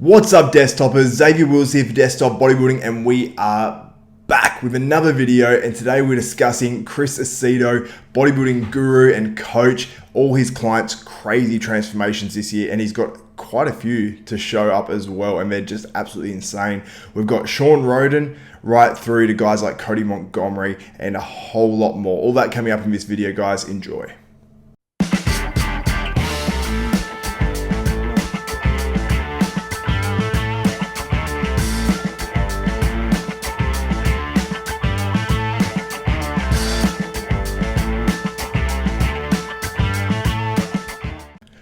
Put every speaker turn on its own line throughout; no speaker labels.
What's up, desktoppers? Xavier Wills here for Desktop Bodybuilding, and we are back with another video. And today we're discussing Chris Aceto, bodybuilding guru and coach, all his clients' crazy transformations this year, and he's got quite a few to show up as well, and they're just absolutely insane. We've got Shawn Rhoden right through to guys like Cody Montgomery and a whole lot more. All that coming up in this video, guys. Enjoy.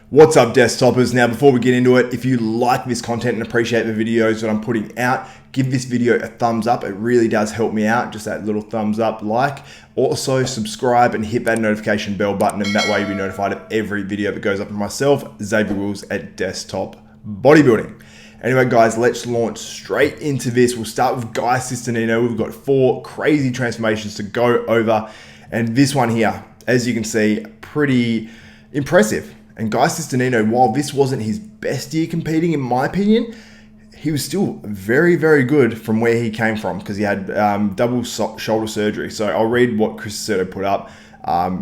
What's up, desktoppers? Now, before we get into it, if you like this content and appreciate the videos that I'm putting out, give this video a thumbs up. It really does help me out. Just that little thumbs up like. Also, subscribe and hit that notification bell button, and that way you'll be notified of every video that goes up from myself, Xavier Wills at Desktop Bodybuilding. Anyway, guys, let's launch straight into this. We'll start with Guy Cisternino. We've got 4 crazy transformations to go over, and this one here, as you can see, pretty impressive. And Guy Cisternino, while this wasn't his best year competing, in my opinion, he was still very, very good from where he came from, because he had double shoulder surgery. So I'll read what Chris Aceto put up.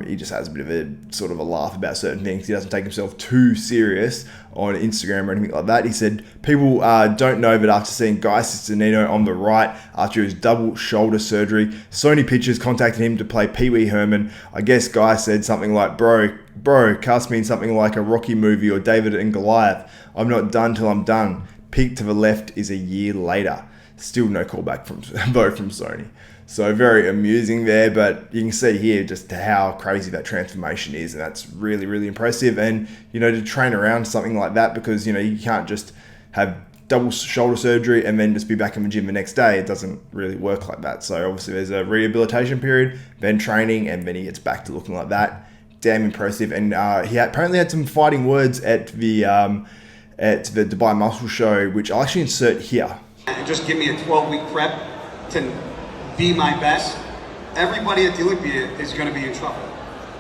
He just has a bit of a sort of a laugh about certain things. He doesn't take himself too serious on Instagram or anything like that. He said, people don't know, but after seeing Guy Cisternino on the right after his double shoulder surgery, Sony Pictures contacted him to play Pee Wee Herman. I guess Guy said something like, bro, cast me in something like a Rocky movie or David and Goliath. I'm not done till I'm done. Peek to the left is a year later. Still no callback from Sony. So very amusing there, but you can see here just how crazy that transformation is, and that's really, really impressive. And, you know, to train around something like that, because, you know, you can't just have double shoulder surgery and then just be back in the gym the next day. It doesn't really work like that. So obviously there's a rehabilitation period, then training, and then he gets back to looking like that. Damn impressive. And he apparently had some fighting words at the Dubai Muscle Show, which I'll actually insert here.
Just give me a 12-week prep to be my best. Everybody at the Olympia is going to be in trouble,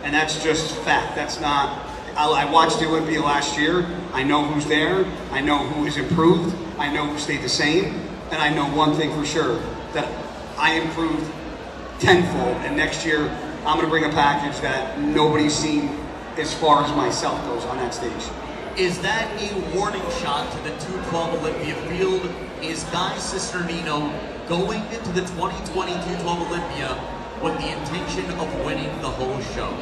and that's just fact. That's not. I watched the Olympia last year. I know who's there. I know who is improved. I know who stayed the same, and I know one thing for sure, that I improved tenfold. And next year, I'm going to bring a package that nobody's seen as far as myself goes on that stage.
Is that a warning shot to the 212 Olympia field? Is Guy Cisternino going into the 2020 212 Olympia with the intention of winning the whole show?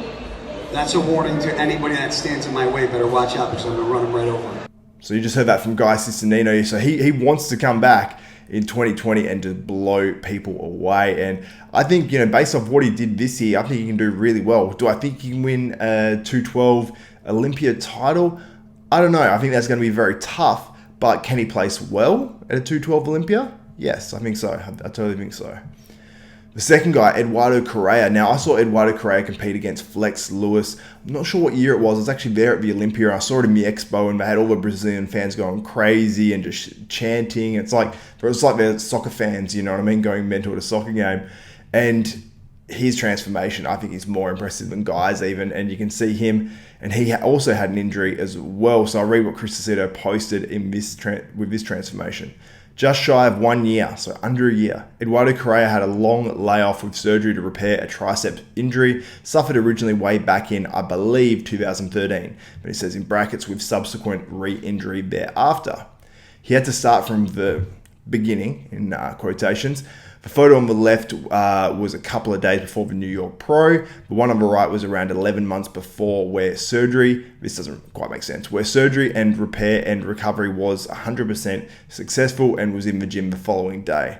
That's a warning to anybody that stands in my way. Better watch out, because I'm going to run them right over.
So you just heard that from Guy Cisternino. So he wants to come back in 2020 and just blow people away. And I think, you know, based off what he did this year, I think he can do really well. Do I think he can win a 212 Olympia title? I don't know. I think that's going to be very tough. But can he place well at a 212 Olympia? Yes, I think so. I totally think so. The second guy, Eduardo Correa. Now, I saw Eduardo Correa compete against Flex Lewis. I'm not sure what year it was. I was actually there at the Olympia. I saw it in the expo, and they had all the Brazilian fans going crazy and just chanting. It's like they're soccer fans, you know what I mean, going mental at a soccer game. And his transformation, I think, is more impressive than Guy's even. And you can see him, and he also had an injury as well. So I'll read what Chris Aceto posted in with this transformation. Just shy of 1 year, so under a year, Eduardo Correa had a long layoff with surgery to repair a tricep injury, suffered originally way back in, I believe, 2013. But he says in brackets, with subsequent re-injury thereafter. He had to start from the beginning, in quotations. The photo on the left was a couple of days before the New York Pro. The one on the right was around 11 months before, where surgery, this doesn't quite make sense, where surgery and repair and recovery was 100% successful and was in the gym the following day.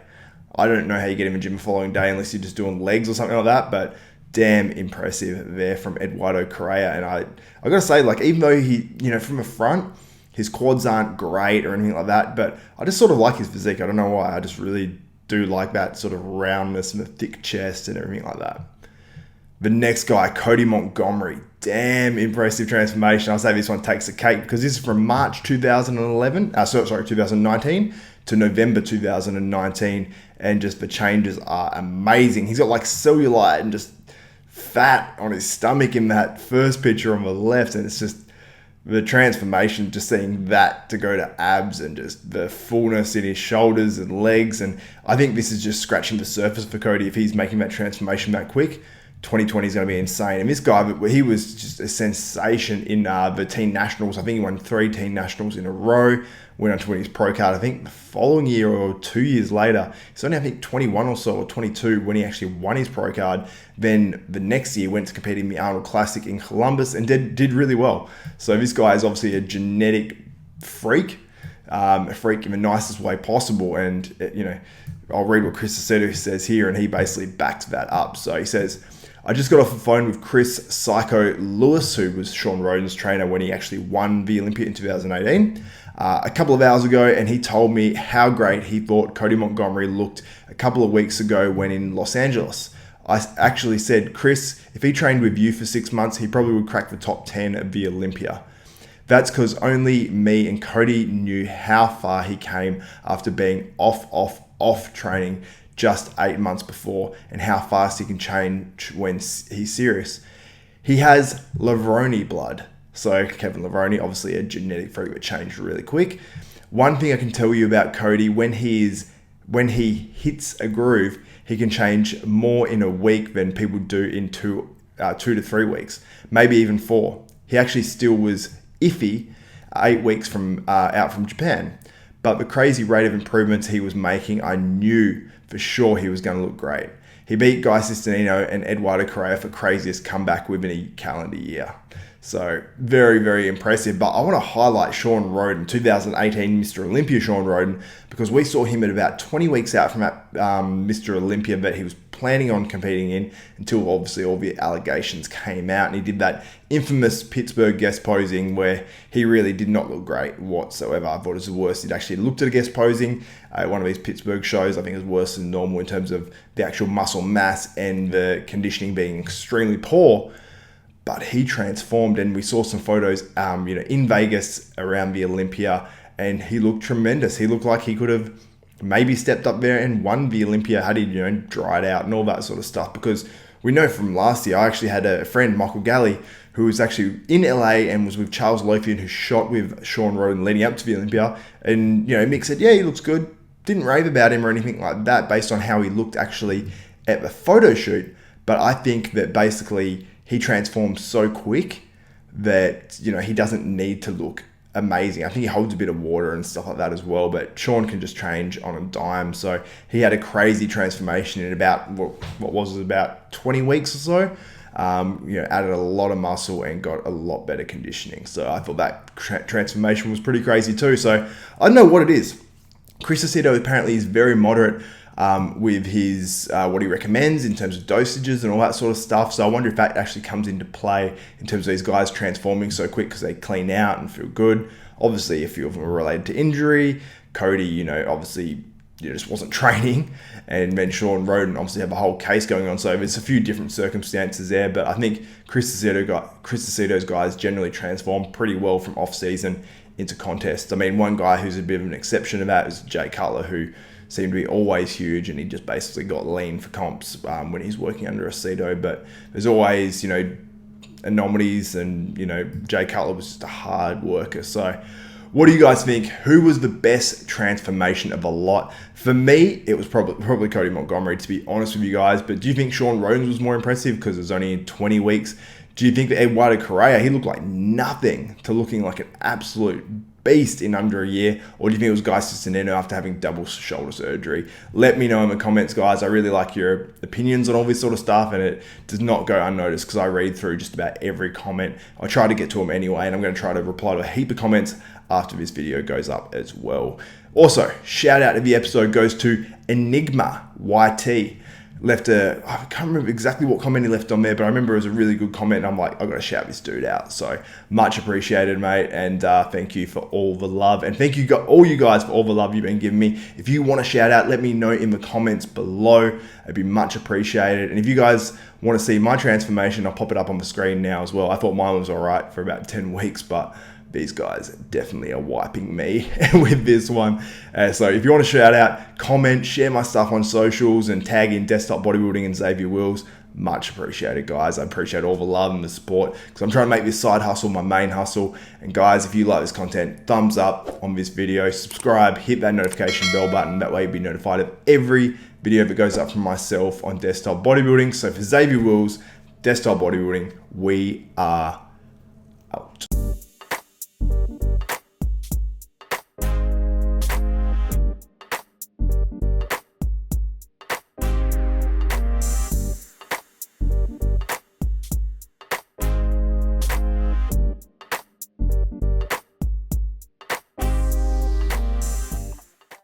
I don't know how you get in the gym the following day unless you're just doing legs or something like that, but damn impressive there from Eduardo Correa. And I got to say, like, even though he, you know, from the front, his quads aren't great or anything like that, but I just sort of like his physique. I don't know why. I just really do like that sort of roundness and the thick chest and everything like that. The next guy, Cody Montgomery. Damn impressive transformation. I'll say this one takes the cake, because this is from March 2019 to November 2019, and just the changes are amazing. He's got like cellulite and just fat on his stomach in that first picture on the left, and it's just the transformation, just seeing that to go to abs and just the fullness in his shoulders and legs. And I think this is just scratching the surface for Cody. If he's making that transformation that quick, 2020 is going to be insane. And this guy, he was just a sensation in the teen nationals. I think he won 3 teen nationals in a row, went on to win his pro card. I think the following year or 2 years later, he's only, I think, 21 or so, or 22 when he actually won his pro card. Then the next year went to compete in the Arnold Classic in Columbus and did really well. So this guy is obviously a genetic freak, a freak in the nicest way possible. And, I'll read what Chris Aceto says here, and he basically backed that up. So he says, I just got off the phone with Chris Psycho Lewis, who was Shawn Rhoden's trainer when he actually won the Olympia in 2018, a couple of hours ago, and he told me how great he thought Cody Montgomery looked a couple of weeks ago when in Los Angeles. I actually said, Chris, if he trained with you for 6 months, he probably would crack the top 10 of the Olympia. That's because only me and Cody knew how far he came after being off training just 8 months before, and how fast he can change when he's serious. He has Levrone blood. So Kevin Levrone, obviously a genetic freak that changed really quick. One thing I can tell you about Cody, when he hits a groove, he can change more in a week than people do in 2 to 3 weeks, maybe even 4. He actually still was iffy 8 weeks out from Japan. But the crazy rate of improvements he was making, I knew for sure he was going to look great. He beat Guy Cisternino and Eduardo Correa for craziest comeback within a calendar year. So very, very impressive. But I want to highlight Shawn Rhoden, 2018 Mr. Olympia Shawn Rhoden, because we saw him at about 20 weeks out from that Mr. Olympia that he was planning on competing in, until obviously all the allegations came out, and he did that infamous Pittsburgh guest posing where he really did not look great whatsoever. I thought it was the worst he'd actually looked at a guest posing at one of these Pittsburgh shows. I think it was worse than normal in terms of the actual muscle mass and the conditioning being extremely poor. But he transformed, and we saw some photos in Vegas around the Olympia, and he looked tremendous. He looked like he could have maybe stepped up there and won the Olympia had he dried out and all that sort of stuff. Because we know from last year, I actually had a friend, Michael Galley, who was actually in LA and was with Charles Lothian, who shot with Shawn Rhoden leading up to the Olympia. And Mick said, yeah, he looks good. Didn't rave about him or anything like that based on how he looked actually at the photo shoot. But I think that basically he transformed so quick that, he doesn't need to look amazing. I think he holds a bit of water and stuff like that as well, but Shawn can just change on a dime. So he had a crazy transformation in about, about 20 weeks or so. Added a lot of muscle and got a lot better conditioning. So I thought that transformation was pretty crazy too. So I don't know what it is. Chris Aceto apparently is very moderate with his what he recommends in terms of dosages and all that sort of stuff. So I wonder if that actually comes into play in terms of these guys transforming so quick because they clean out and feel good. Obviously, a few of them are related to injury. Cody, obviously just wasn't training, and then Shawn Rhoden obviously have a whole case going on. So there's a few different circumstances there, but I think Chris Aceto's guys generally transform pretty well from off season into contests. I mean, one guy who's a bit of an exception to that is Jay Cutler, who seemed to be always huge, and he just basically got lean for comps when he's working under Aceto. But there's always, anomalies, and, Jay Cutler was just a hard worker. So what do you guys think? Who was the best transformation of the lot? For me, it was probably Cody Montgomery, to be honest with you guys. But do you think Shawn Rhoden was more impressive because it was only in 20 weeks? Do you think that Eduardo Correa, he looked like nothing to looking like an absolute beast in under a year? Or do you think it was Guy Cisternino after having double shoulder surgery? Let me know in the comments, guys. I really like your opinions on all this sort of stuff, and it does not go unnoticed because I read through just about every comment. I try to get to them anyway, and I'm going to try to reply to a heap of comments after this video goes up as well. Also, shout out if the episode goes to Enigma YT. I can't remember exactly what comment he left on there, but I remember it was a really good comment. I'm like, I've got to shout this dude out. So much appreciated, mate. And thank you for all the love. And thank you all you guys for all the love you've been giving me. If you want to shout out, let me know in the comments below. It'd be much appreciated. And if you guys want to see my transformation, I'll pop it up on the screen now as well. I thought mine was all right for about 10 weeks, but these guys definitely are wiping me with this one. So if you want to shout out, comment, share my stuff on socials, and tag in Desktop Bodybuilding and Xavier Wills, much appreciated, guys. I appreciate all the love and the support because I'm trying to make this side hustle my main hustle. And guys, if you like this content, thumbs up on this video, subscribe, hit that notification bell button. That way you'll be notified of every video that goes up from myself on Desktop Bodybuilding. So for Xavier Wills, Desktop Bodybuilding, we are out.